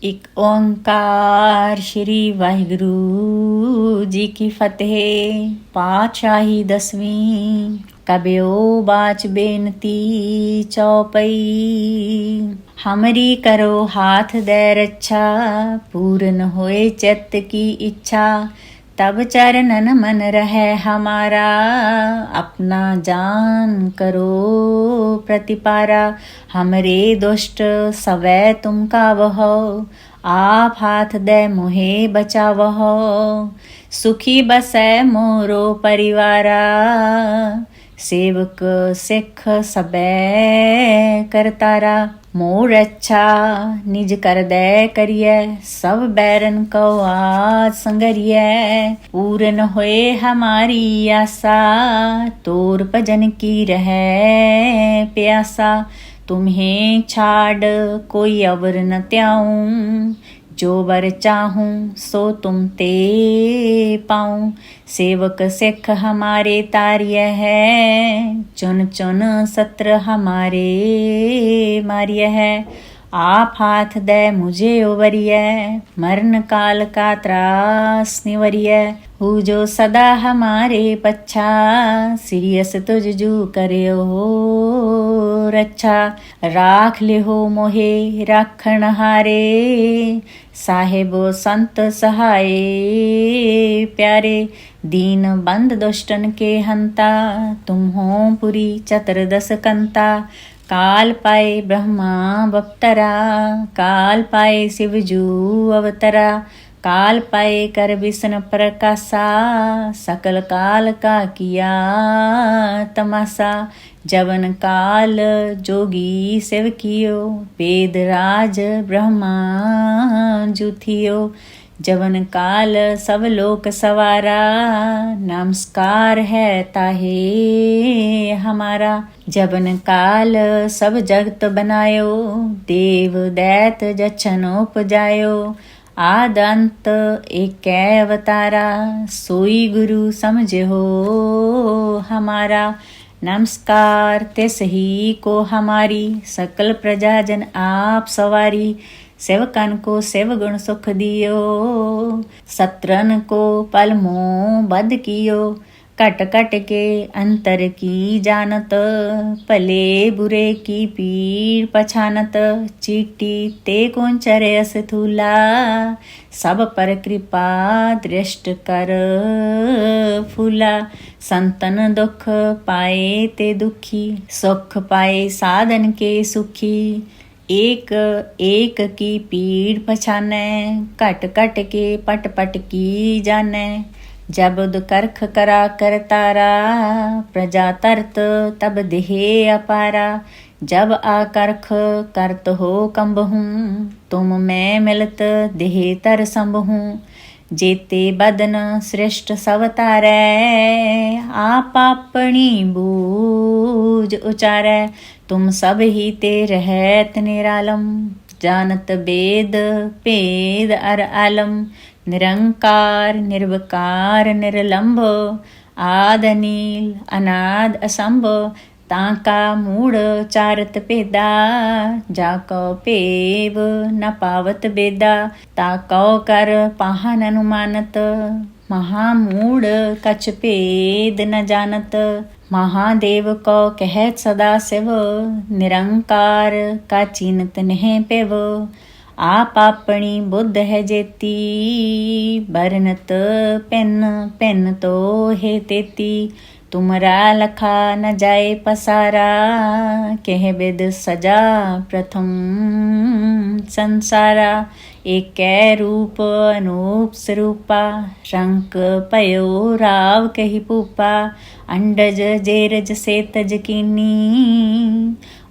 ਇੱਕ ਓੰਕਾਰ ਸ਼੍ਰੀ ਵਾਹਿਗੁਰੂ ਜੀ ਕੀ ਫਤਿਹ। ਪਾਤਸ਼ਾਹੀ ਦਸਵੀਂ ਕਬਿਓ ਬਾਚ ਬੇਨਤੀ ਚੌਪਈ। ਹਮਰੀ ਕਰੋ ਹਾਥ ਦੇ ਰੱਛਾ, ਪੂਰਨ ਹੋਏ ਚਿੱਤ ਕੀ ਇੱਛਾ। तब चरणन मन रहे हमारा, अपना जान करो प्रतिपारा। हमरे दुष्ट सवै तुम कावहो, आप हाथ दे मोहे बचावहो। सुखी बसै मोरो परिवारा, सेवक सिख सबै करतारा। मोर अच्छा निज कर दे करिए, सब बैरन को आज संगरिए। पूरन होए हमारी आशा, तोर भजन की रहे प्यासा। तुम्हें छाड़ कोई अवर न त्याऊं, जो वर चाहूं सो तुम ते पाऊं। सेवक सिख हमारे तारिय है, चुन चुन सत्र हमारे मारिय है। आप हाथ दे मुझे उवरिय, मरण काल का त्रास निवरिय। हु जो सदा हमारे पच्छा, सिरियस तुझ जू करियो रच्छा। राख लिहो मोहे राखण हारे, साहेबो संत सहाय प्यारे। दीन बंद दुष्टन के हंता, तुम हो पुरी चतुर्दश कंता। काल पाए ब्रह्मा बप्तरा, काल पाए शिवजू अवतरा। काल पाए कर विष्णु प्रकाशा, सकल काल का किया तमाशा। जवन काल जोगी शिव कियो, वेद राज ब्रह्मा जुथियो। जवन काल सब लोक सवारा, नमस्कार है ताहे हमारा। जवन काल सब जगत बनायो, देव दैत जछन उपजायो। आद अंत एक अवतारा, सोई गुरु समझ हो हमारा। नमस्कार तिस ही को हमारी, सकल प्रजाजन आप सवारी। सेवकन को शिव गुण सुख दियो, सत्रन को पल मोह बद कियो। कट कट के अंतर की जानत, भले बुरे की पीर पछानत। चीटी ते कौन चरयस थूला, सब पर कृपा दृष्ट कर फूला। संतन दुख पाए ते दुखी, सुख पाए साधन के सुखी। एक एक की पीड़ पछानै, घट घट के पट पट की जानै। जब उद करख करा कर तारा, प्रजा तरत तब देहे अपारा। जब आकरख करत हो कंबहूँ, तुम मैं मिलत देह तर संबहूँ। जेते बदन श्रेष्ठ सवतारै, आप अपनी बूझ उचारै। तुम सब ही ते रहत निरालम, जानत वेद भेद अर आलम। निरंकार निर्विकार निर्लंभ, आद नील अनाद असंभ। ताका मूढ़ चारत भेदा, जाको पेव न पावत बेदा। ताको कर पाहन अनुमानत, महामूढ़ कछ भेद न जानत। महादेव को कहत सदा शिव, निरंकार का चीनत नह पिव। आप अपनी बुद्ध है जेती, बरनत पिन पिन तो है तेती। तुमरा लखा न जाए पसारा, कह बिद सजा प्रथम संसारा। एक रूप अनूप स्वरूपा, रंक पयो राव कही पूपा। अंडज जेरज से तज कीनी,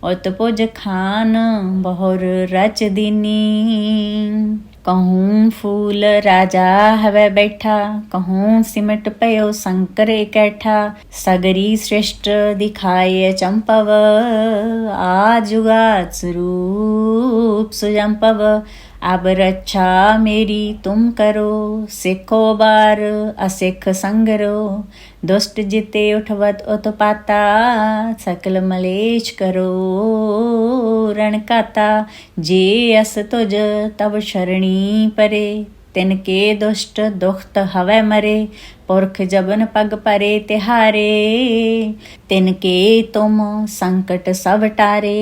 उत्पुज खान बहुर रच दीनी। कहूँ फूल राजा हवे बैठा, कहूँ सिमट पयो शंकर इकैठा। सगरी श्रेष्ठ दिखाए चंपव, आजुगात स्वरूप सुजंपव। अब रक्षा मेरी तुम करो, सिखो बार असिख संगरो। दुष्ट जिते उठवत उत्पाता, सकल मलेच करो रणकाता। जे अस तुझ तब शरणी परे, तिनके दुष्ट दुखत हवै मरे। पुरख जबन पग परे तिहारे, तिनके तुम संकट सब टारे।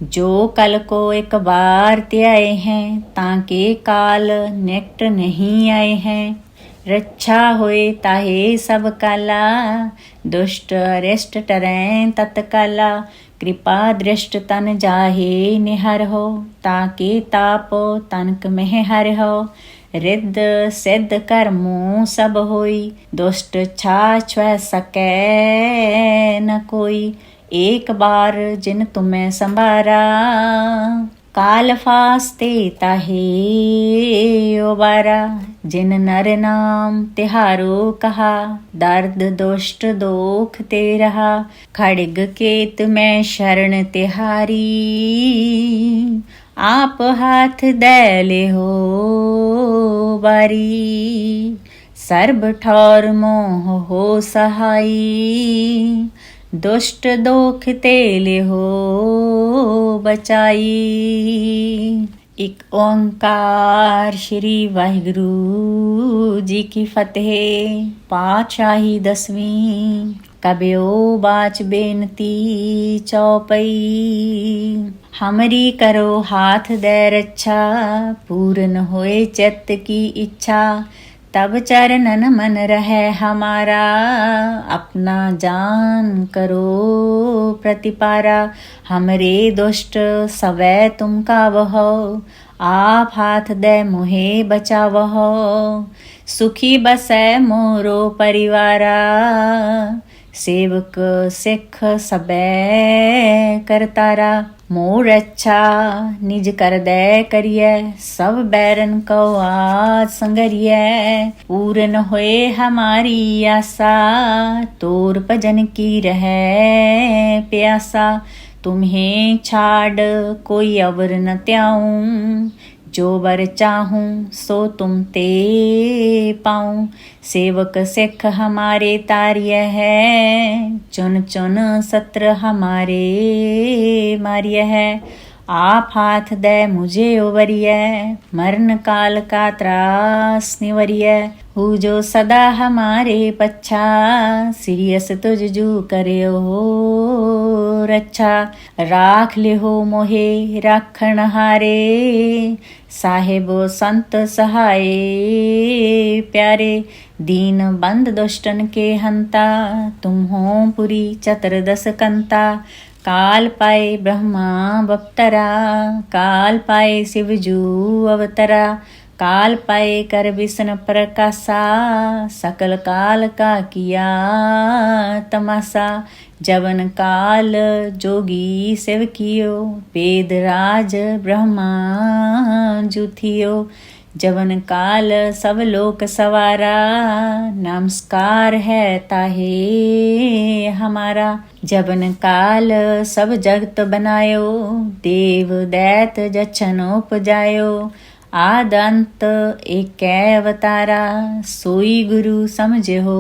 जो कल को एक बार त्याए हैं, ताके काल निकट नहीं आए हैं। रक्षा होए ताहे सब काला, दुष्ट अरिष्ट टरैं तत्काला। कृपा दृष्ट तन जाहे निहर हो, ताके ताप तनक में हर हो। रिद्ध सिद्ध कर्मों सब होई, दुष्ट छाछ सकै न कोई। एक बार जिन तुम्हें संभारा, काल फास्ते ताहे उबारा। जिन नर नाम तिहारो कहा, दर्द दुष्ट दोख ते रहा। खड़ग केत में शरण तिहारी, आप हाथ दे ले हो बारी। सर्ब ठौर मोह हो सहाई, दुष्ट दोख तेले हो बचाई। एक ओंकार श्री वाहिगुरु जी की फतेह। पातशाही 10वीं। कबियो बाच बेनती चौपई। हमरी करो हाथ दे रक्षा, पूर्ण होए चित्त की इच्छा। तब चरणन मन रहे हमारा, अपना जान करो प्रतिपारा। हमरे दुष्ट सवै तुम कावहो, आप हाथ दे मुहे बचावहो। सुखी बसै मोरो परिवारा, सेवक सिख सबे करतारा। मोर अच्छा निज कर दे करिए, सब बैरन को आज संगरिए। पूर्ण होए हमारी आशा, तोर भजन की रहे प्यासा। तुम्हें छाड़ कोई अवर न त्याऊं, जो वर चाहूं सो तुम ते पाऊं। सेवक सिख हमारे तार्य है, चुन चुन सत्र हमारे मार्य है। आप हाथ दे मुझे उबरिय, मरण काल का त्रास निवरिय। हु जो सदा हमारे पच्छा, सिरियस तुझ जू करे हो रक्षा। राख ले हो मोहे राखण हारे, साहेबो संत सहाय प्यारे। दीन बंद दुष्टन के हंता, तुम हो पुरी चतुर्दश कंता। काल पाए ब्रह्मा बप्तरा, काल पाए शिवजू अवतरा। काल पाए कर विष्णु प्रकाशा, सकल काल का किया तमाशा। जवन काल जोगी शिव कियो, वेद राज ब्रह्मा जुथियो। जवन काल सब लोक सवारा, नमस्कार है ताहे हमारा। जवन काल सब जगत बनायो, देव दैत जछन उपजायो। आद अंत एक अवतारा, सोई गुरु समझ हो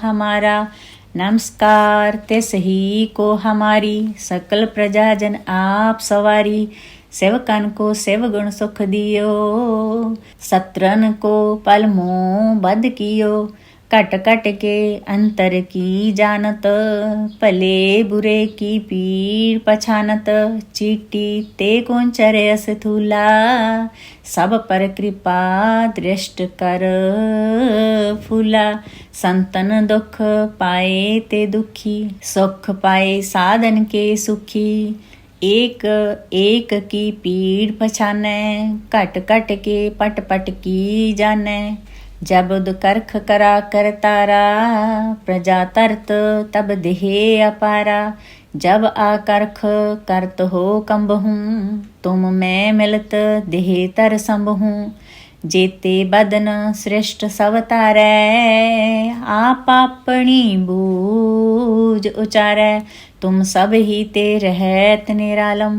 हमारा। नमस्कार तिस ही को हमारी, सकल प्रजाजन आप सवारी। सेवकन को शिव गुण सुख दियो, सत्रन को पल मोह बध कियो। कट कट के अंतर की जानत, भले बुरे की पीर पछानत। चीटी ते कोंचर अस थूला, सब पर कृपा दृष्ट कर फूला। संतन दुख पाए ते दुखी, सुख पाए साधन के सुखी। एक एक की पीड़ पछानै, कट कट के पट पट की जानै। जब करख करा कर तारा, प्रजा तरत तब देहे अपारा। जब आकर्ख करत हो कंबहूँ, तुम मैं मिलत देहे तर संबहूँ। जेते बदन सृष्ट सब तारै, आप अपनी बूझ उचारै। तुम सब ही ते रहत निरालम,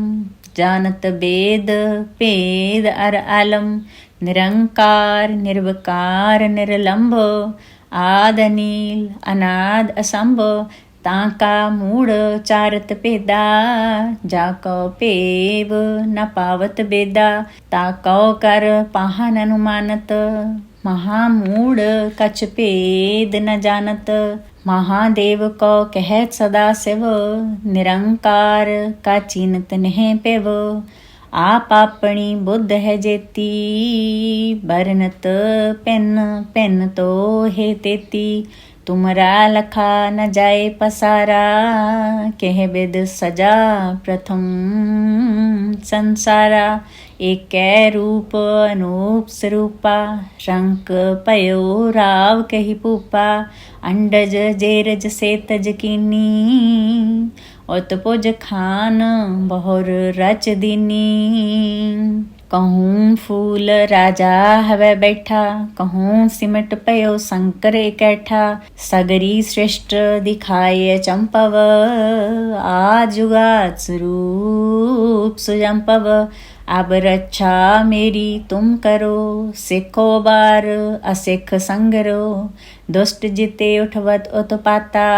जानत वेद भेद अर आलम, निरंकार निर्विकार निर्लंभ, आद नील अनाद असंभ, ताका मूढ़ चारत भेदा, जाको पेव न पावत बेदा, ताको कर पाहन अनुमानत, महामूढ़ कछ भेद न जानत, महादेव को कहत सदा शिव, निरंकार का चीनत नह पेव, आप अपनी बुद्ध है जेती, बरनत पेन पेन तो है तेती, तुमरा लखा न जाए पसारा, कह बेद सजा प्रथम संसारा, एक रूप अनूप स्वरूपा, रंक पयो राव कही पूपा, अंडज जेरज से तज कीनी, उत्पुज खान बहुर रच दीनी, कहूँ फूल राजा हवे बैठा, कहूँ सिमट पयो शंकर इकैठा, सगरी श्रेष्ठ दिखाए चंपव, आजुगात स्वरूप सुजंपव, अब रक्षा मेरी तुम करो, सिखो बार असिख संगरो, दुष्ट जिते उठवत उत्पाता,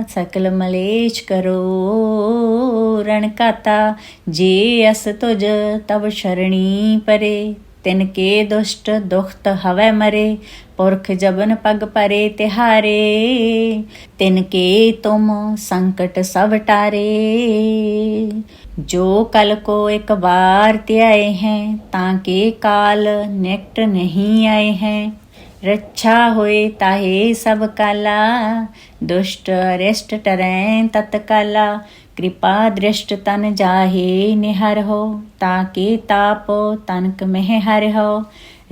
सकल मलेच करो रणकाता, जे अस तुझ तब शरणी परे, तिनके दुष्ट दुखत हवै मरे, पुरख जबन पग परे तिहारे, तिनके तुम संकट सब टारे, जो कल को एक बार त्याए हैं, ताके काल निकट नहीं आए हैं, रक्षा होए ताहे सब काला, दुष्ट अरिष्ट टरें तत्काला, कृपा दृष्ट तन जाहे निहर हो, ताके ताप तनक में हर हो,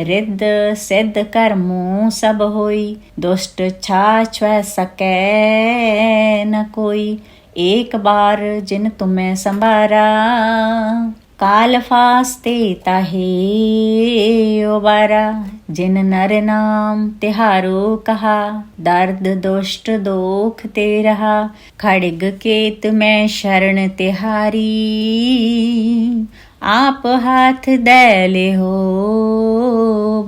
रिद्ध सिद्ध कर्मों सब होई, दुष्ट छाछ सकै न कोई, एक बार जिन तुम्हें संभारा, काल फास्ते ताहे ओबारा, जिन नर नाम तिहारो कहा, दर्द दुष्ट दोख ते रहा, खड़ग केत में शरण तिहारी, आप हाथ दे ले हो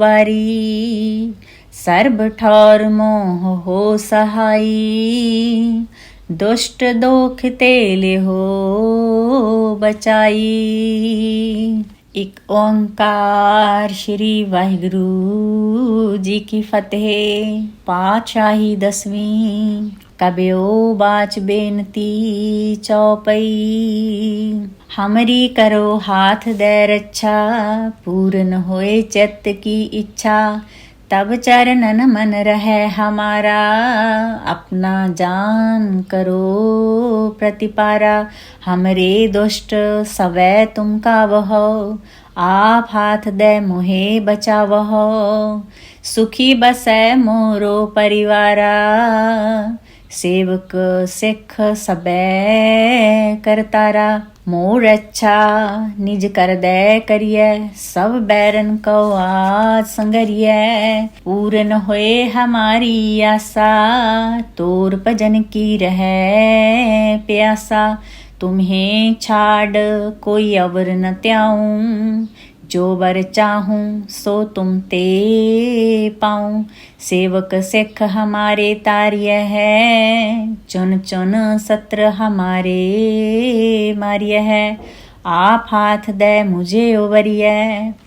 बारी, सर्ब ठौर मोह हो सहाई, दुष्ट दोख तेले हो बचाई। एक ओंकार श्री वाहिगुरु जी की फतेह। पातशाही 10वीं। कब्यो बाच बेनती चौपई, हमरी करो हाथ दे रक्षा, पूर्ण होए चित्त की इच्छा, तब चरणन मन रहे हमारा, अपना जान करो प्रतिपारा, हमरे दुष्ट सवै तुम का वहो, आप हाथ दे मोहे बचावहो, सुखी बसै मोरो परिवारा, सेवक सिख सबे करतारा, मोर अच्छा निज कर दे करिए, सब बैरन को आज संगरिए, पूर्ण होए हमारी आशा, तोर भजन की रहे प्यासा, तुम्हें छाड़ कोई अवर न त्याऊं, जो वर चाहूं सो तुम ते पाऊं, सेवक सिख हमारे तार्य है, चुन चुन सत्र हमारे मार्य है, आप हाथ दे मुझे उबरिय,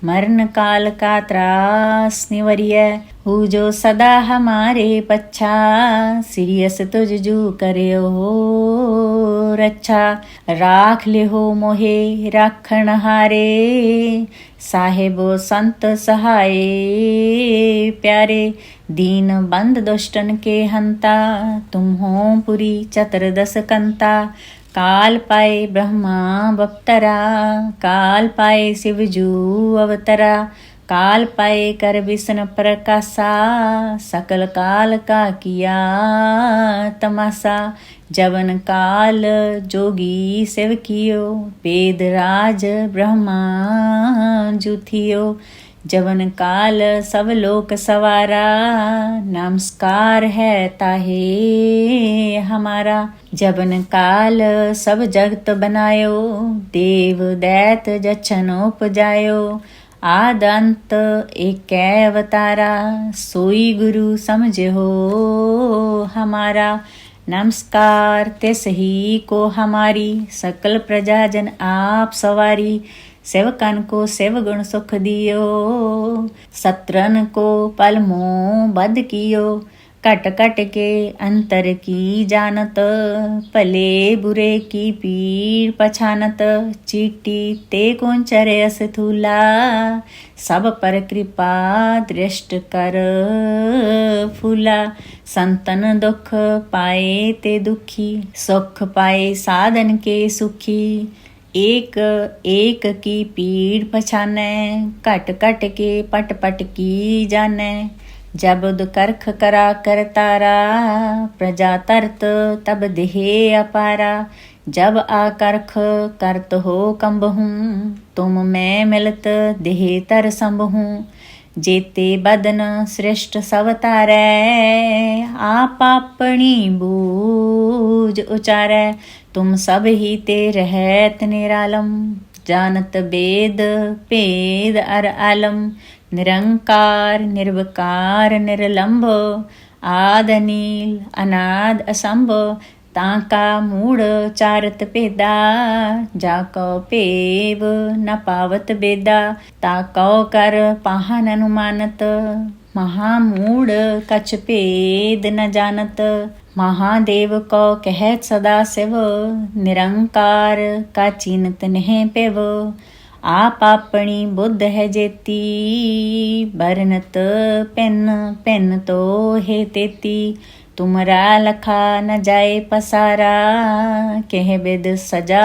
मरण काल का त्रास निवरिय, हु जो सदा हमारे पच्छा, सिरियस तुझ जू करे हो रक्षा, राख ले हो मोहे राखण हारे, साहेबो संत सहाय प्यारे, दीन बंद दुष्टन के हंता, तुम हो पुरी चतुर्दश कंता, काल पाए ब्रह्मा बप्तरा, काल पाए शिवजू अवतरा, काल पाए कर विष्णु प्रकाशा, सकल काल का किया तमाशा, जवन काल जोगी शिव कियो, वेद राज ब्रह्मा जुथियो, जवन काल सब लोक सवारा, नमस्कार है ताहे हमारा। जवन काल सब जगत बनायो, देव दैत जछन उपजायो। आद अंत एकै अवतारा, सोई गुरु समझो हमारा। नमस्कार तिस ही को हमारी, सकल प्रजा जन आप सवारी। सेवकन को सेव गुण सुख दियो, सत्रन को पल मोह बद कियो। कट कट के अंतर की जानत, भले बुरे की पीर पछानत। चीटी ते कौन चरे अस्थूला, सब पर कृपा दृष्ट कर फूला। संतन दुख पाए ते दुखी, सुख पाए साधन के सुखी। एक एक की पीड़ पछानै, घट घट के पट पट की जानै। जब दुकरख करा कर तारा, प्रजा तरत तब देहे अपारा। जब आकरख करत हो कंबहूँ, तुम मैं मिलत देह तर संबहूँ। जेते बदन श्रेष्ठ सब तारै, आप अपनी बूझ उचारै। तुम सब ही ते रहत निरालम, जानत वेद भेद अर आलम। निरंकार निर्विकार निर्लंभ, आद नील अनाद असंभ। ताका मूढ़ चारत भेदा, जाको पेव न पावत बेदा। ताको कर पाहन अनुमानत, महामूढ़ कछ भेद न जानत। महादेव को कहत सदा शिव, निरंकार का चिन्हत नहीं पेव। आप अपनी बुद्ध है जेती, बरनत पिन पिन तो है तेती। तुमरा लखा न जाए पसारा, कह बिद सजा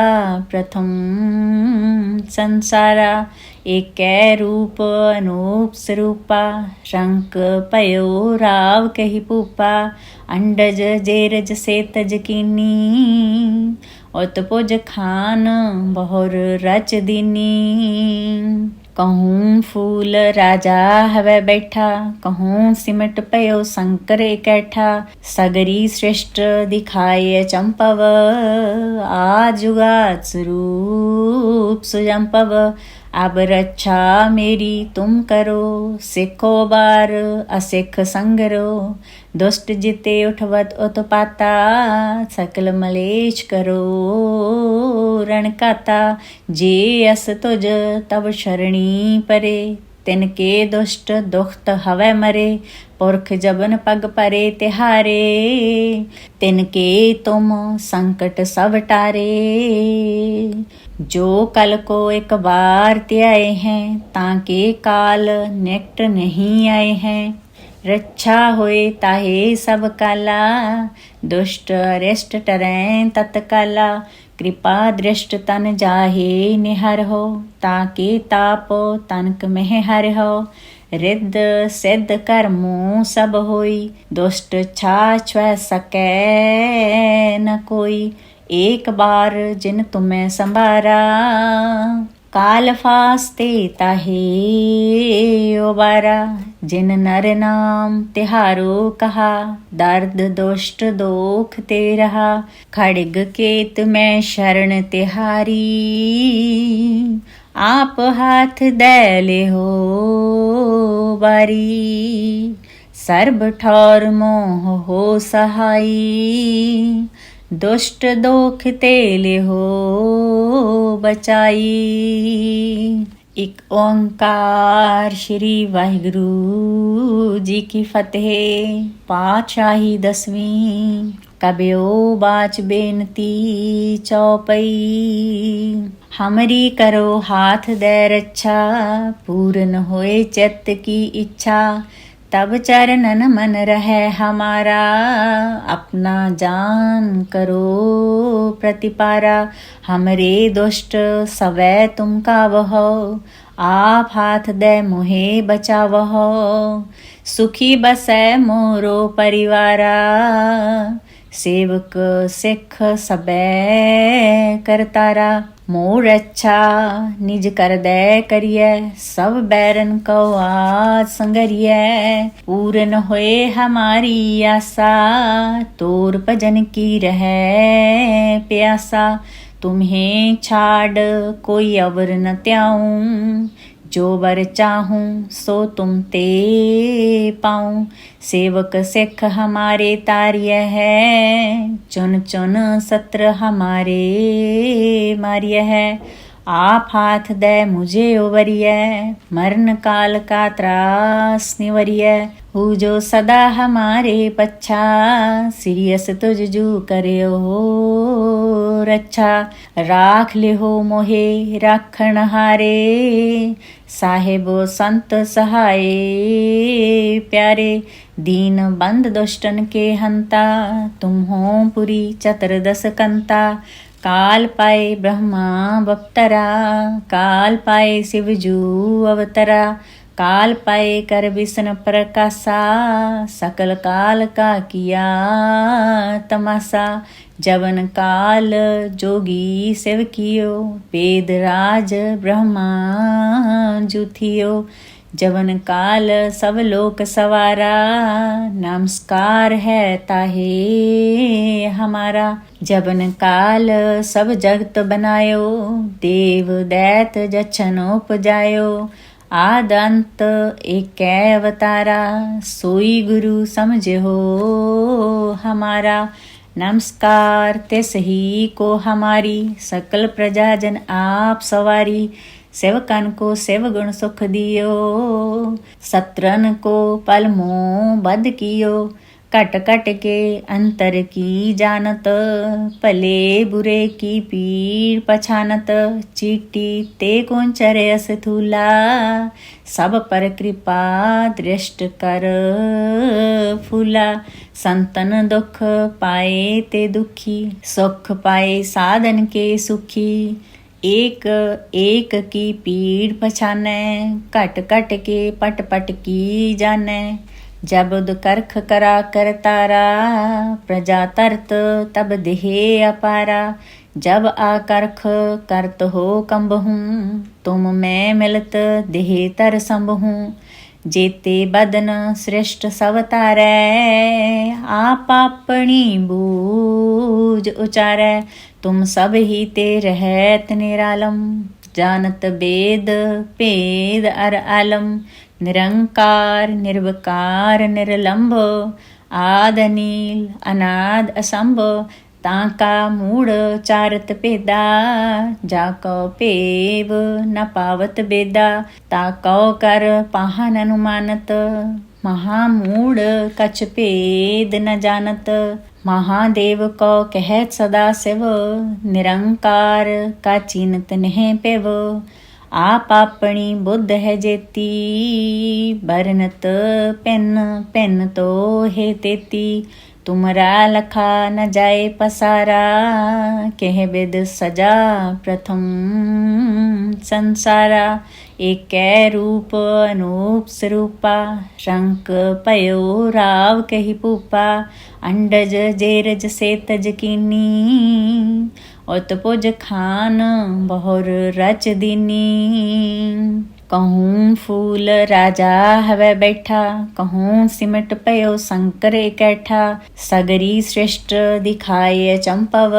प्रथम संसारा। एक रूप अनूप स्वरूपा, रंक पयो राव कही पूपा। अंडज जेरज से तज कीनी, उत्पुज खान बहुर रच दीनी। कहूँ फूल राजा हवे बैठा, कहूँ सिमट पयो शंकर इकैठा। सगरी श्रेष्ठ दिखाए चंपव, आजुगात स्वरूप सुजंपव। अब रक्षा मेरी तुम करो, सिखो बार असिख संगरो। दुष्ट जिते उठवत उत्पाता, सकल मलेश करो रणकाता। जे अस तुझ तब शरणी परे, तिनके दुष्ट दुखत हवै मरे। पुरख जबन पग परे तिहारे, तिनके तुम संकट सब टारे। जो कल को एक बार त्याए हैं, ताके काल निकट नहीं आए हैं। रक्षा होए ताहे सब काला, दुष्ट अरिष्ट टरैं तत्काला। कृपा दृष्ट तन जाहे निहर हो, ताके ताप तनक में हर हो। रिद्ध सिद्ध कर्मों सब होई, दुष्ट छाछ सकै न कोई। एक बार जिन तुम्हें संभारा, काल फास्ते ताहे उबारा। जिन नर नाम तिहारो कहा, दर्द दुष्ट दोख ते रहा। खड़ग केत में शरण तिहारी, आप हाथ दे ले हो बारी। सर्ब ठौर मोह हो सहाई, दुष्ट दोख तेले हो बचाई। एक ओंकार श्री वाहिगुरु जी की फतेह। पातशाही 10वीं कबियो बाच बेनती चौपई। हमरी करो हाथ दे रक्षा, पूर्ण होए चित्त की इच्छा। तब चरणन मन रहे हमारा, अपना जान करो प्रतिपारा। हमरे दुष्ट सवै तुम कावहो, आप हाथ दे मोहे बचावहो। सुखी बसै मोरो परिवारा, सेवक सिख सबै करतारा। मोर अच्छा निज कर दे करिए, सब बैरन को आज संगरिए। पूरन होए हमारी आशा, तोर भजन की रहे प्यासा। तुम्हें छाड़ कोई अवर न त्याऊं, जो वर चाहूं सो तुम ते पाऊं। सेवक सिख हमारे तारिय है, चुन चुन सत्र हमारे मारिय है। आप हाथ दे मुझे उवरिय, मरण काल का त्रास निवरिय। हु जो सदा हमारे पच्छा, सिरियस तुझ जू करियो रच्छा। राख ले हो मोहे राखण हारे, साहेबो संत सहाय प्यारे। दीन बंद दुष्टन के हंता, तुम हो पुरी चतुर्दश कंता। काल पाए ब्रह्मा बप्तरा, काल पाए शिवजू अवतरा। काल पाए कर विष्णु प्रकाशा, सकल काल का किया तमाशा। जवन काल जोगी शिव कियो, वेद राज ब्रह्मा जुथियो। जवन काल सब लोक सवारा, नमस्कार है ताहे हमारा। जवन काल सब जगत बनायो, देव दैत जछन उपजायो। आद अंत एक अवतारा, सोई गुरु समझ हो हमारा। नमस्कार तिस ही को हमारी, सकल प्रजाजन आप सवारी। सेवकन को सेव गुण सुख दियो, सत्रन को पल मोह बद कियो। कट कट के अंतर की जानत, भले बुरे की पीर पछानत। चीटी ते कोंचर अस थूला, सब पर कृपा दृष्ट कर फूला। संतन दुख पाए ते दुखी, सुख पाए साधन के सुखी। एक एक की पीड़ पछानै, घट घट के पट पट की जानै। जब उदकर्ख करा कर तारा, प्रजा तरत तब देहे अपारा। जब आकर्ख करत हो कंबहूँ, तुम मैं मिलत देह तर संबहूँ। जेते बदन श्रेष्ठ सवतारै, आप अपनी बूझ उचारै। तुम सब ही ते रहत निरालम, जानत वेद भेद अर आलम। निरंकार निर्विकार निर्लंब, आद नील अनाद असंभ। ताका मूढ़ चारत भेदा, जाको पेव न पावत बेदा। ताको कर पाहन अनुमानत, महामूढ़ कछ भेद न जानत। महादेव को कहत सदा शिव, निरंकार का चीनत नह पेव। आप अपनी बुद्ध है जेती, बरनत पेन पेन तो है तेती। तुमरा लखा न जाए पसारा, कह विद सजा प्रथम संसारा। एक रूप अनूप स्वरूपा, रंक पयो राव कही पूपा। अंडज जेरज से तज कीनी, उत्पुज खान बहुर रच दीनी। कहूँ फूल राजा हवै बैठा, कहूँ सिमट पयो शंकर इकैठा। सगरी श्रेष्ठ दिखाए चंपव,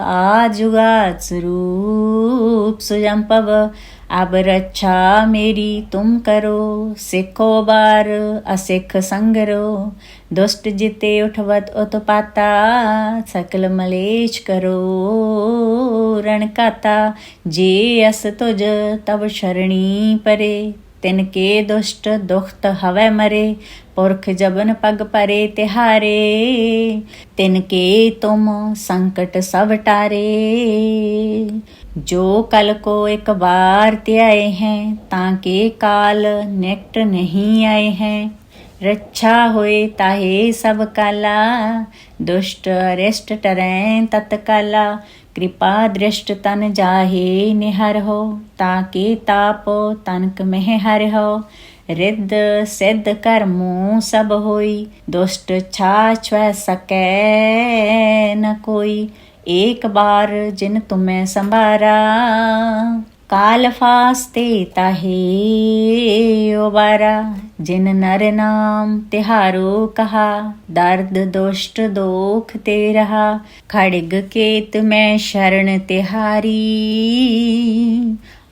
आजुगात स्वरूप सुजंपव। अब रक्षा मेरी तुम करो, सिखो बार असिख संगरो। दुष्ट जिते उठवत उत्पाता, सकल मलेच करो रणकाता। जे अस तुझ तब शरणी परे, तिनके दुष्ट दुखत हवै मरे। पुरख जबन पग परे तिहारे, तिनके तुम संकट सब टारे। जो कल को एक बार त्याए हैं, ताके काल निकट नहीं आए हैं। रक्षा होए ताहे सब काला, दुष्ट अरिष्ट टरैं तत्काला। कृपा दृष्ट तन जाहे निहर हो, ताके ताप तनक में हर हो। रिद्ध सिद्ध कर्मों सब होई, दुष्ट छाछ वह सकै न कोई। एक बार जिन तुम्हें संभारा, काल फास्ते ताहे उबारा। जिन नर नाम तिहारो कहा, दर्द दुष्ट दोख ते रहा। खड़ग केत में शरण तिहारी,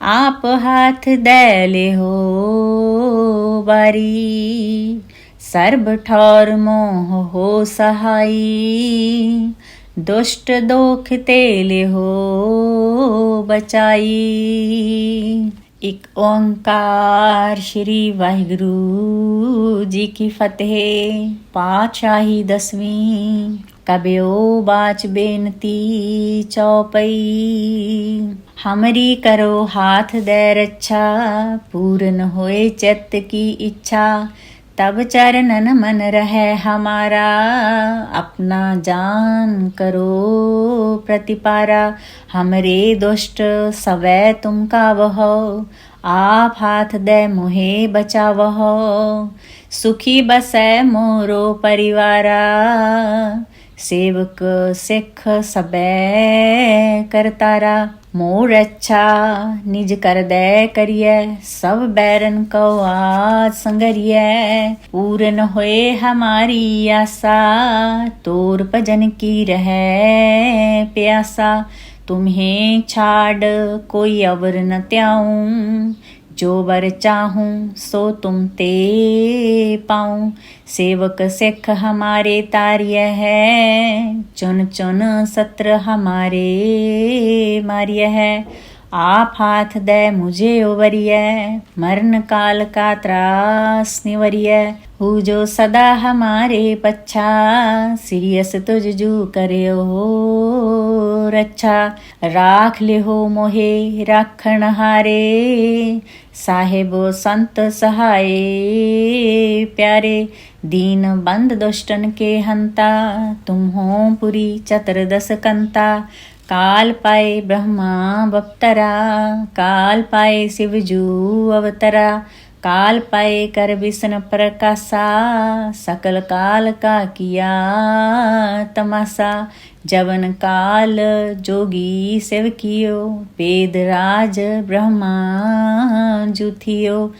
आप हाथ दे ले हो बारी। सर्ब ठौर मोह हो सहाई, दुष्ट दोख तेले हो बचाई। एक ओंकार श्री वाहिगुरु जी की फतेह। पातशाही 10वीं। कबियो बाच बेनती चौपई, हमरी करो हाथ दे रक्षा। पूर्ण होए चित्त की इच्छा, तब चरणन मन रहे हमारा। अपना जान करो प्रतिपारा, हमरे दुष्ट सवै तुम कावहो। आप हाथ दे मोहे बचावहो, सुखी बसै मोरो परिवारा। सेवक सिख सबै करतारा, मोर अच्छा निज कर दे करिए। सब बैरन को आज संगरिए, पूर्ण होए हमारी आशा। तोर भजन की रहे प्यासा, तुम्हें छाड़ कोई अवर न त्याऊं। जो वर चाहूं सो तुम ते पाऊं। सेवक सिख हमारे तार्य है, चुन चुन सत्र हमारे मार्य है। आप हाथ दे मुझे उबरिय, मरण काल का त्रास निवरिय। हु जो सदा हमारे पच्छा, सिरियस तुझ जू करे हो रक्षा। राख ले हो मोहे राखण हारे, साहेबो संत सहाय प्यारे। दीन बंद दुष्टन के हंता, तुम हो पुरी चतुर्दश कंता। काल पाए ब्रह्मा बप्तरा, काल पाए शिवजू अवतरा। काल पाए कर विष्णु प्रकाशा, सकल काल का किया तमाशा। जवन काल जोगी शिव कियो, वेद राज ब्रह्मा जूथियो।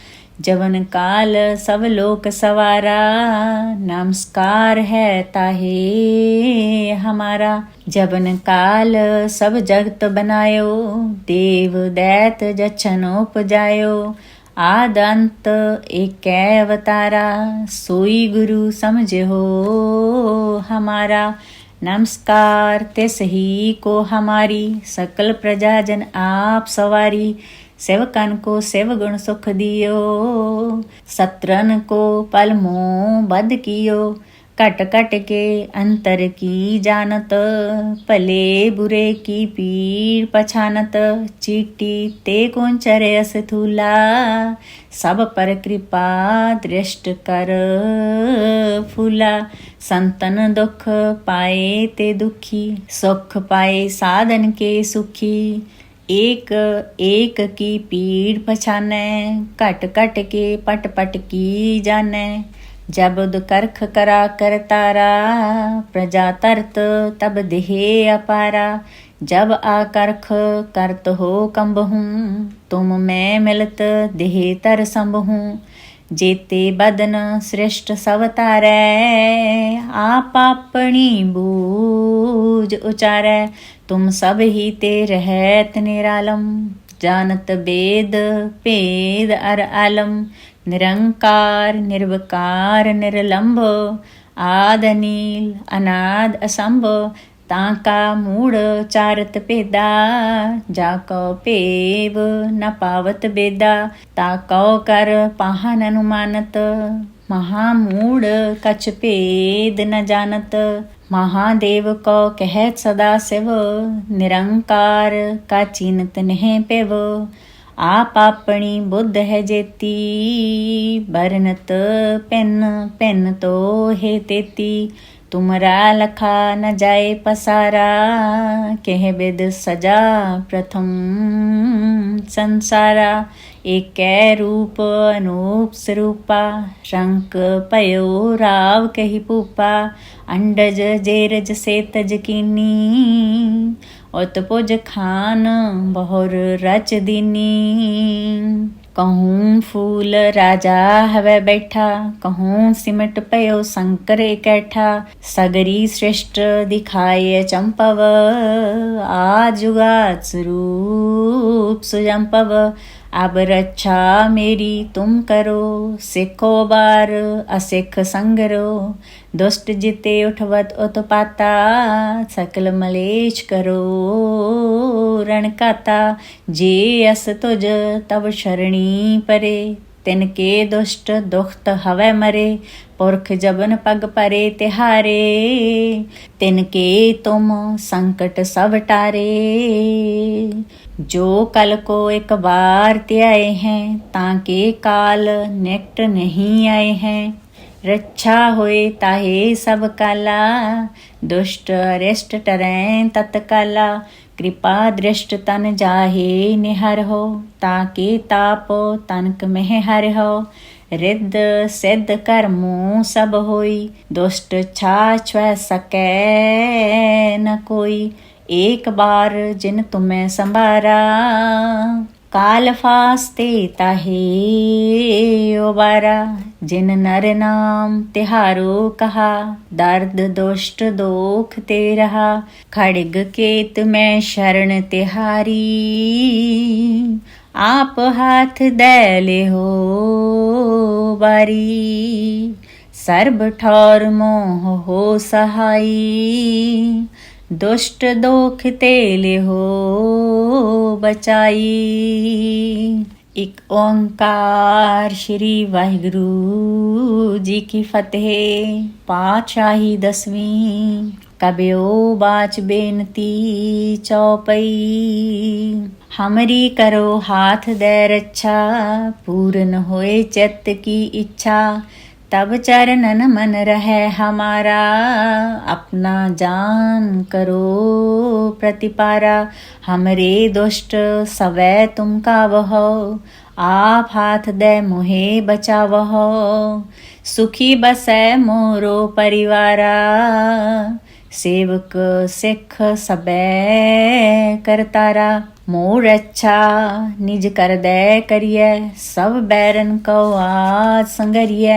जवन काल सब लोक सवारा, नमस्कार है ताहे हमारा। जवन काल सब जगत बनायो, देव दैत जछन उपजायो। आद अंत एक अवतारा, सोई गुरु समझ हो हमारा। नमस्कार तिस ही को हमारी, सकल प्रजाजन आप सवारी। सेवकन को सेव गुण सुख दियो, सत्रन को पल मोह बद कियो। कट कट के अंतर की जानत, भले बुरे की पीर पछानत। चीटी ते कोंचर अस थूला, सब पर कृपा दृष्ट कर फूला। संतन दुख पाए ते दुखी, सुख पाए साधन के सुखी। एक एक की पीड़ पछानै, कट कट के पट पट की जानै। जब करख करा कर तारा, प्रजा तरत तब देहे अपारा। जब आकर्ख करत हो कंबहूँ, तुम मैं मिलत देहे तर संबहूँ। जेते बदन श्रेष्ठ सब तारै, आप अपनी बूझ उचारै। तुम सब ही ते रहत निरालम, जानत वेद भेद अर आलम। निरंकार निर्विकार निर्लंभ, आद नील अनाद असंभ। ताका मूढ़ चारत भेदा, जाको पेव न पावत बेदा। ताको कर पाहन अनुमानत, महामूढ़ कछ भेद न जानत। महादेव को कहत सदा शिव, निरंकार का चिन्हत नह पेव। आप अपनी बुद्ध है जेती, बरनत पेन पेन तो है तेती। तुमरा लखा न जाए पसारा, कह बेद सजा प्रथम संसारा। एकै रूप अनूप स्वरूपा, रंक पयो राव कही पूपा, अंडज जेरज सेतज कीनी, उत्पुज खान बहुर रच दीनी। कहूँ फूल राजा हवै बैठा, कहूँ सिमट पयो शंकर इकैठा, सगरी श्रेष्ठ दिखाए चंपव, आजुगात स्वरूप सुजंपव। अब रक्षा मेरी तुम करो, सिखो बार असिख संगरो, दुष्ट जिते उठवत उत्पाता, सकल मलेश करो रणकाता। जे अस तुझ तब शरणी परे, तिनके दुष्ट दुखत हवै मरे, पुरख जबन पग परे तिहारे, तिनके तुम संकट सब टारे। जो कल को एक बार ते आए हैं, ताके काल निकट नहीं आए हैं। रक्षा होए ताहे सब काला, दुष्ट अरिष्ट टरैं तत्काला। कृपा दृष्ट तन जाहे निहर हो, ताके ताप तनक मह हर हो। रिद्ध सिद्ध कर्मों सब होई, दुष्ट छाछ सकै न कोई। एक बार जिन तुम्हें संभारा, काल फास्ते ताहे उबारा। जिन नर नाम तिहारो कहा, दर्द दुष्ट दोख ते रहा। खड़ग केत में शरण तिहारी, आप हाथ दे ले हो बारी। सर्ब ठौर मोह हो सहाई, दुष्ट दोख तेले हो बचाई। एक ओंकार श्री वाहिगुरु जी की फतेह। पातशाही 10वीं। कब्यो बाच बेनती चौपई, हमरी करो हाथ दे रक्षा। पूर्ण होए चित्त की इच्छा, तब चरणन मन रहे हमारा। अपना जान करो प्रतिपारा, हमरे दुष्ट सवै तुम कावहो। आप हाथ दे मोहे बचावहो, सुखी बसै मोरो परिवारा। सेवक सिख सबे करतारा, मोर अच्छा निज कर दे करिए। सब बैरन को आज संगरिए,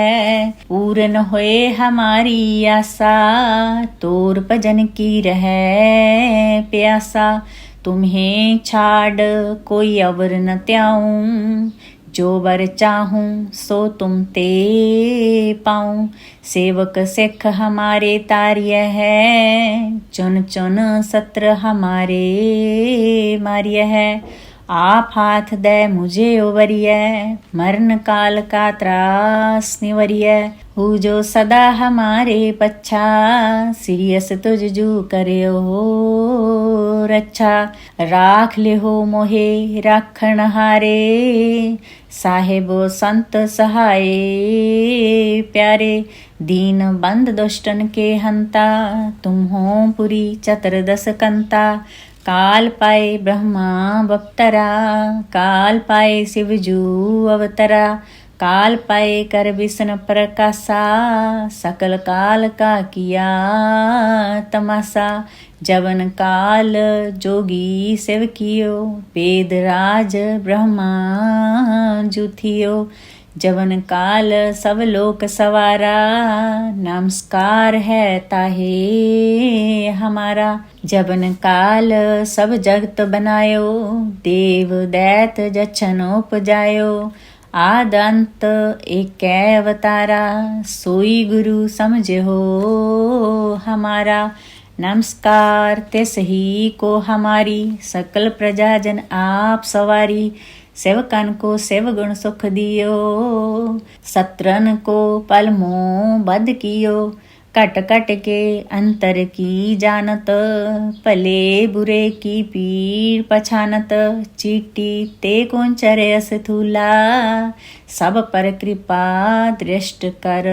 पूर्ण होए हमारी आशा। तोर भजन की रहे प्यासा, तुम्हें छाड़ कोई अवर न त्याऊं। जो वर चाहूं सो तुम ते पाऊं। सेवक सिख हमारे तार्य है, चुन चुन सत्र हमारे मार्य है। आप हाथ दे मुझे उबरिय, मरण काल का त्रास निवरिय। हु जो सदा हमारे पच्छा, सिरियस तुझ जू करियो रक्षा। राख ले हो मोहे राखण हारे, साहेबो संत सहाय प्यारे। दीन बंद दुष्टन के हंता, तुम हो पुरी चतुर्दश कंता। काल पाए ब्रह्मा बप्तरा, काल पाए शिवजू अवतरा। काल पाए कर विष्णु प्रकाशा, सकल काल का किया तमाशा। जवन काल जोगी शिव कियो, वेद राज ब्रह्मा जुथियो। जवन काल सब लोक सवारा, नमस्कार है ताहे हमारा। जवन काल सब जगत बनायो, देव दैत जछन उपजायो। आद अंत एकै अवतारा, सोई गुरु समझ हो हमारा। नमस्कार तिस ही को हमारी, सकल प्रजा जन आप सवारी। सेवकन को शिव गुण सुख दियो, सत्रन को पल मोह बध कियो। कट कट के अंतर की जानत, भले बुरे की पीर पछानत। चीटी ते कौन चरयस थूला, सब पर कृपा दृष्ट कर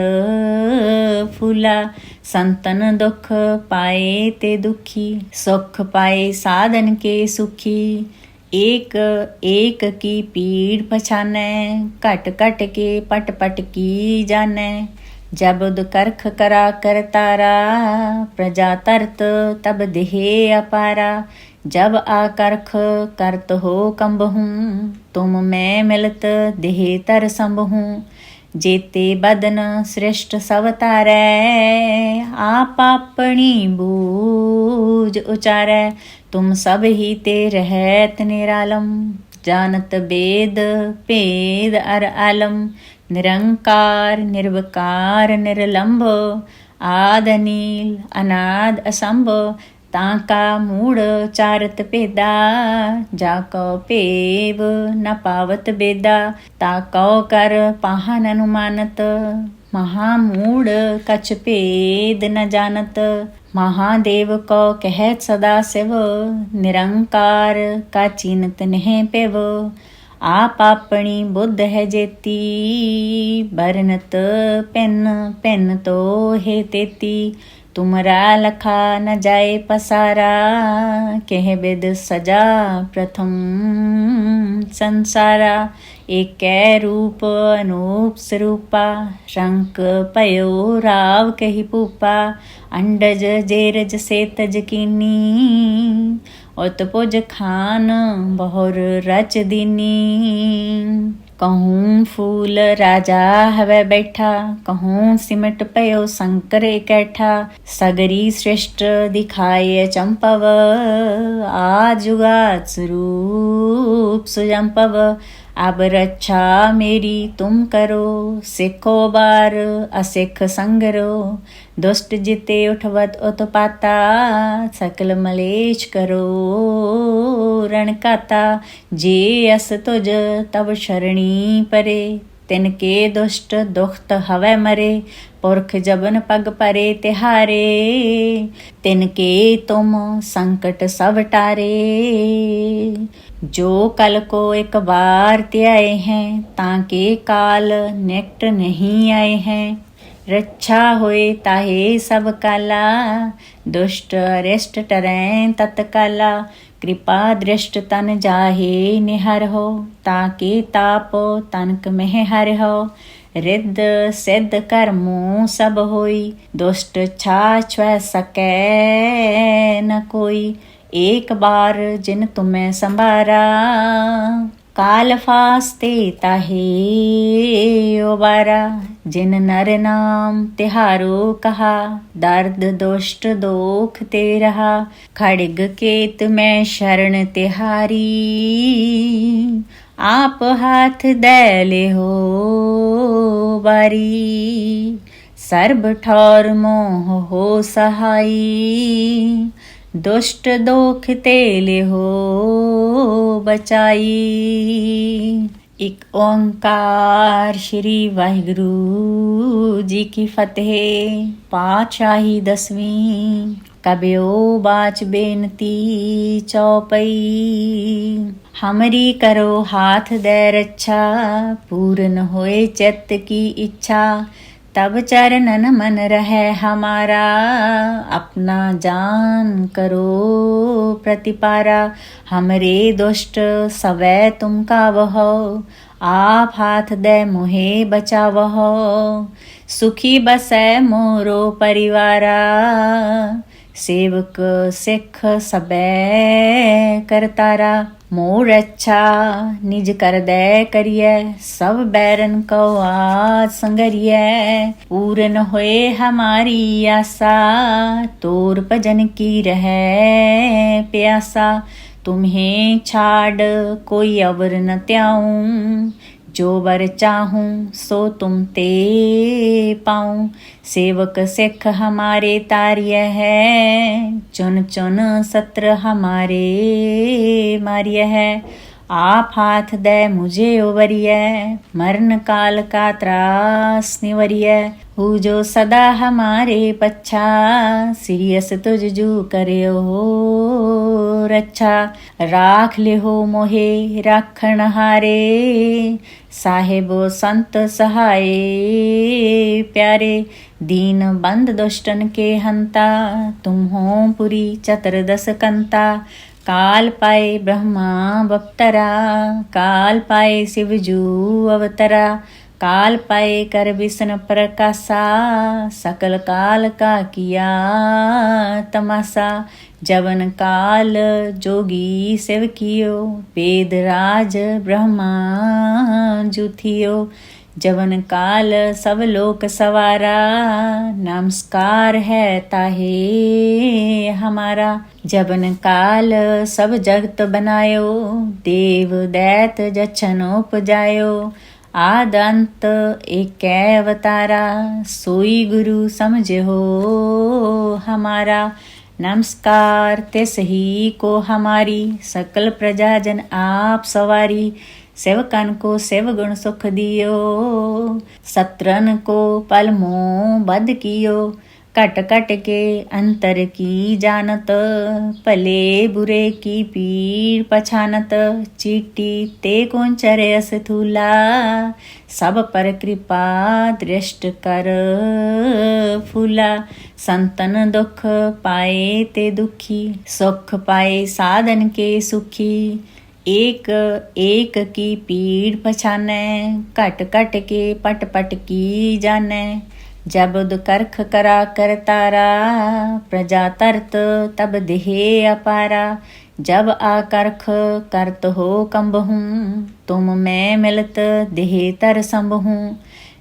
फूला। संतन दुख पाए ते दुखी, सुख पाए साधन के सुखी। एक एक की पीड़ पछानै, घट घट के पट पट की जानै। जब उद करख करा कर तारा, प्रजा तरत तब देहे अपारा। जब आकरख करत हो कंबहूँ, तुम मैं मिलत देह तर संबहूँ। जेते बदन श्रेष्ठ सब तारै, आप अपनी बूझ उचारै। तुम सब ही ते रहत निरालम, जानत वेद भेद अर आलम। निरंकार निर्विकार निर्लंभ, आद नील अनाद असंभ। ताका मूढ़ चारत भेदा, जाको पेव न पावत बेदा। ताको कर पाहन अनुमानत, महामूढ़ कछ भेद न जानत। महादेव को कहत सदा शिव, निरंकार का चीनत नहीं पेव। आप अपनी बुद्ध है जेती, बरनत पेन पेन तो है तेती। तुमरा लखा न जाए पसारा, कह बिद सजा प्रथम संसारा। एक रूप अनूप स्वरूपा, रंक पयो राव कही पूपा। अंडज जेरज से तज कीनी, उत्पुज खान बहुर रच दीनी। कहूँ फूल राजा हवे बैठा, कहूँ सिमट पयो शंकर इकैठा। सगरी श्रेष्ठ दिखाए चंपव, आजुगात स्वरूप सुजंपव। अब रक्षा मेरी तुम करो, सिखो बार असिख संगरो। दुष्ट जिते उठवत उत्पाता, सकल मलेश करो रणकाता। जे अस तुझ तब शरणी परे, तिनके दुष्ट दुखत हवै मरे। पुरख जबन पग परे तिहारे, तिनके तुम संकट सब टारे। जो कल को एक बार त्याए हैं, ताके काल निकट नहीं आए हैं। रक्षा होए ताहे सब काला, दुष्ट अरिष्ट टरैं तत्काला। कृपा दृष्ट तन जाहे निहर हो, ताके ताप तनक में हर हो। रिद्ध सिद्ध कर्मों सब होई, दुष्ट छाछ सकै न कोई। एक बार जिन तुम्हें संभारा, काल फास्ते ताहे उबारा। जिन नर नाम तिहारो कहा, दर्द दुष्ट दोख ते रहा। खड़ग केत में शरण तिहारी, आप हाथ दे ले हो बारी। सर्ब ठौर मोह हो सहाई, दुष्ट दोख तेले हो बचाई। एक ओंकार श्री वाहिगुरु जी की फतेह। पातशाही 10वीं कबियो बाच बेनती चौपई। हमरी करो हाथ दे रक्षा, पूर्ण होए चित्त की इच्छा। तब चरणन मन रहे हमारा, अपना जान करो प्रतिपारा। हमरे दुष्ट सवै तुम कावहो, आप हाथ दे मोहे बचावहो। सुखी बसै मोरो परिवारा, सेवक सिख सबे करतारा। मोर अच्छा निज कर दे करिए, सब बैरन को आज संगरिए। पूर्ण होए हमारी आशा, तोर भजन की रहे प्यासा। तुम्हें छाड़ कोई अवर न त्याऊं, जो वर चाहूं सो तुम ते पाऊं। सेवक सिख हमारे तार्य है, चुन चुन सत्र हमारे मार्य है। आप हाथ दे मुझे उवरिय, मरण काल का त्रास निवरिय। हु जो सदा हमारे पच्छा, सिरियस तुझ जू करे हो रक्षा। राख ले हो मोहे राखण हारे, साहेबो संत सहाय प्यारे। दीन बंद दुष्टन के हंता, तुम हो पुरी चतुर्दश कंता। काल पाए ब्रह्मा बप्तरा, काल पाए शिवजू अवतरा, काल पाए कर विष्णु प्रकाशा, सकल काल का किया तमाशा। जवन काल जोगी शिव कियो, वेद राज ब्रह्मा जुथियो। जवन काल सब लोक सवारा, नमस्कार है ताहे हमारा। जबन काल सब जगत बनायो, देव दैत जछन उपजायो। आद अंत एक अवतारा, सोई गुरु समझ हो हमारा। नमस्कार तिस ही को हमारी, सकल प्रजा जन आप सवारी। सेवकन को शिव गुण सुख दियो, सत्रन को पल मोह बद कियो। कट कट के अंतर की जानत, भले बुरे की पीर पछानत। चीटी ते कौन चरे अस थूला, सब पर कृपा दृष्ट कर फूला। संतन दुख पाए ते दुखी, सुख पाए साधन के सुखी। एक एक की पीड़ पछानै, घट घट के पट पट की जानै। जब करख करा कर तारा, प्रजा तरत तब देहे अपारा। जब आकरख करत हो कंबहूँ, तुम मैं मिलत देहे तर संबहूँ।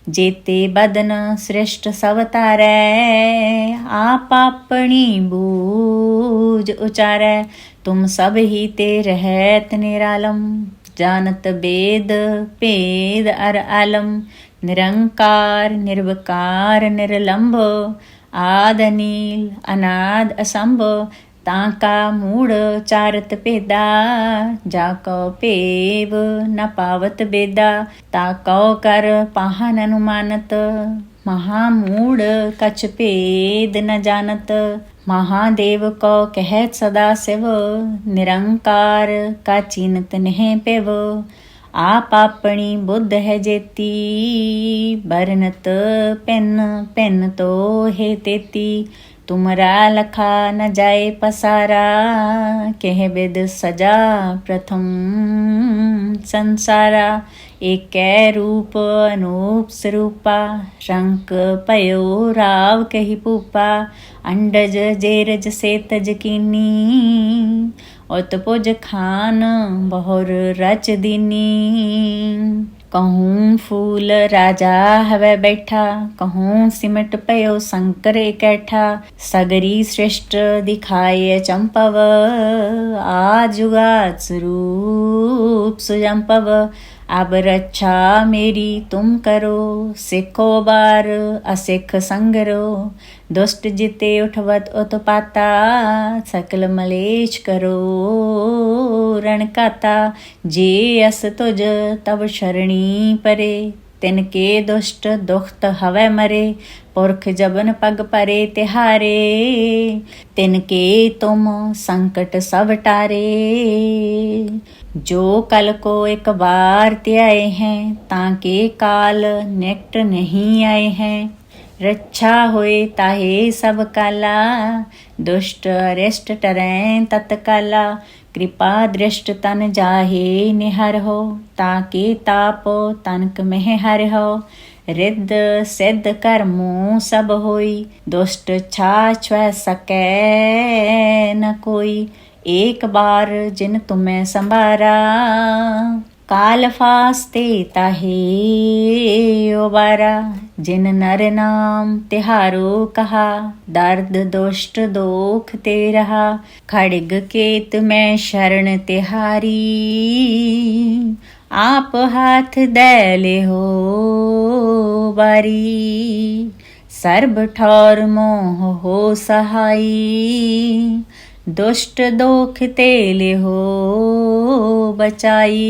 जेते बदन श्रेष्ठ सब तारै, आप अपनी बूझ उचारै। तुम सब ही ते रहत निरालम, जानत वेद भेद अर आलम। निरंकार निर्विकार निर्लंभ, आद नील अनाद असंभ। ताका मूढ़ चारत भेदा, जाको पेव न पावत बेदा। ताको कर पाहन अनुमानत, महामूढ़ कछ भेद न जानत। महादेव को कहत सदा शिव, निरंकार का चीनत नह पेव। आप अपनी बुद्ध है जेती, बरनत पेन पेन तो है तेती। तुमरा लखा न जाए पसारा, कह विद सजा प्रथम संसारा। एक रूप अनूप स्वरूपा, रंक पयो राव कही पूपा। अंडज जेरज से तज कीनी, उत्पुज खान बहुर रच दीनी। कहूँ फूल राजा हवै बैठा, कहूँ सिमट पयो शंकर इकैठा। सगरी श्रेष्ठ दिखाए चंपव, आजुगात स्वरूप सुजंपव। अब रक्षा मेरी तुम करो, सिखो बार असिख संगरो। दुष्ट जिते उठवत उत्पाता, सकल मलेच करो रणकाता। जे अस तुझ तब शरणी परे, तिनके दुष्ट दुखत हवै मरे। पुरख जबन पग परे तिहारे, तिनके तुम संकट सब टारे। जो कल को एक बार त्याए हैं, ताके काल निकट नहीं आए हैं। रक्षा होए ताहे सब काला, दुष्ट अरिष्ट टरैं तत्काला। कृपा दृष्ट तन जाहे निहर हो, ताके ताप तनक में हर हो। रिद्ध सिद्ध कर्मों सब होई, दुष्ट छाछ सकै न कोई। एक बार जिन तुम्हें संभारा, काल फास्ते ताहे ओबारा। जिन नर नाम तिहारो कहा, दर्द दुष्ट दोख ते रहा। खड़ग केत में शरण तिहारी, आप हाथ दे ले हो बारी। सर्ब ठौर मोह हो सहाई, दुष्ट दोख ते ले हो बचाई।